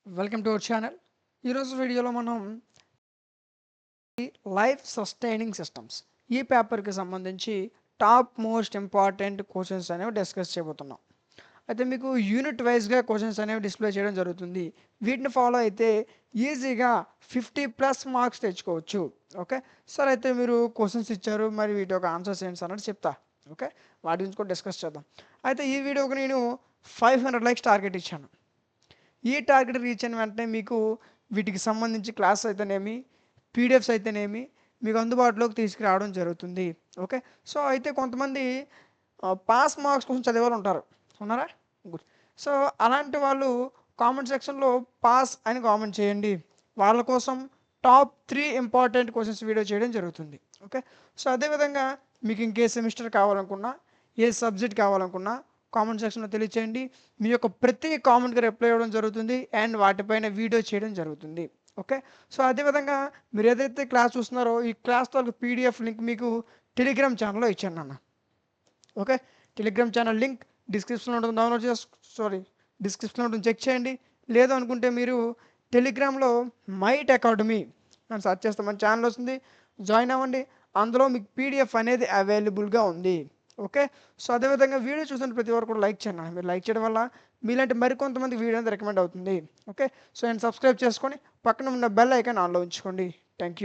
Welcome to our channel. ఈరోజు వీడియోలో మనం లైఫ్ సస్టైనింగ్ సిస్టమ్స్ ఈ పేపర్కి సంబంధించి టాప్ మోస్ట్ ఇంపార్టెంట్ క్వశ్చన్స్ అనేవి డిస్కస్ చేయబోతున్నాం. అయితే మీకు యూనిట్ వైజ్గా క్వశ్చన్స్ అనేవి డిస్ప్లే చేయడం జరుగుతుంది. వీటిని ఫాలో అయితే ఈజీగా 50+ మార్క్స్ తెచ్చుకోవచ్చు. ఓకే సార్, అయితే మీరు క్వశ్చన్స్ ఇచ్చారు, మరి వీటి యొక్క ఆన్సర్స్ ఏంటి అన్నట్టు చెప్తా. ఓకే, వాటి గురించి కూడా డిస్కస్ చేద్దాం. అయితే ఈ వీడియోకి నేను 500 లైక్స్ టార్గెట్ ఇచ్చాను. ఈ టార్గెట్ రీచ్ అయిన వెంటనే మీకు వీటికి సంబంధించి క్లాస్ అయితేనేమి, పీడిఎఫ్స్ అయితేనేమి మీకు అందుబాటులోకి తీసుకురావడం జరుగుతుంది. ఓకే, సో అయితే కొంతమంది పాస్ మార్క్స్ కోసం చదివే వాళ్ళు ఉంటారు, ఉన్నారా? గుడ్. సో అలాంటి వాళ్ళు కామెంట్ సెక్షన్లో పాస్ అని కామెంట్ చేయండి. వాళ్ళ కోసం టాప్ 3 ఇంపార్టెంట్ క్వశ్చన్స్ వీడియో చేయడం జరుగుతుంది. ఓకే, సో అదేవిధంగా మీకు ఇంకే సెమిస్టర్ కావాలనుకున్నా, ఏ సబ్జెక్ట్ కావాలనుకున్నా కామెంట్ సెక్షన్లో తెలియచేయండి. మీ యొక్క ప్రతి కామెంట్కి రిప్లై ఇవ్వడం జరుగుతుంది అండ్ వాటిపైన వీడియో చేయడం జరుగుతుంది. ఓకే, సో అదేవిధంగా మీరు ఏదైతే క్లాస్ చూస్తున్నారో ఈ క్లాస్ తాలూకు పీడిఎఫ్ లింక్ మీకు టెలిగ్రామ్ ఛానల్లో ఇచ్చాను నాన్న. ఓకే, టెలిగ్రామ్ ఛానల్ లింక్ డిస్క్రిప్షన్లో ఉంటుంది, డిస్క్రిప్షన్లో ఉంటుంది, చెక్ చేయండి. లేదు అనుకుంటే మీరు టెలిగ్రామ్లో మైట్ అకాడమీ అని సెర్చ్ చేస్తే మన ఛానల్ వస్తుంది, జాయిన్ అవ్వండి. అందులో మీకు పీడిఎఫ్ అనేది అవైలబుల్గా ఉంది. ఓకే, సో అదేవిధంగా వీడియో చూసిన ప్రతి ఒక్కరు కూడా లైక్ చేయండి. మీరు లైక్ చేయడం వల్ల మీలాంటి మరికొంతమంది వీడియో అనేది రికమెండ్ అవుతుంది. ఓకే, సో అండ్ సబ్స్క్రైబ్ చేసుకొని పక్కన ఉన్న బెల్ ఐకాన్ ఆన్లో ఉంచుకోండి. Thank you.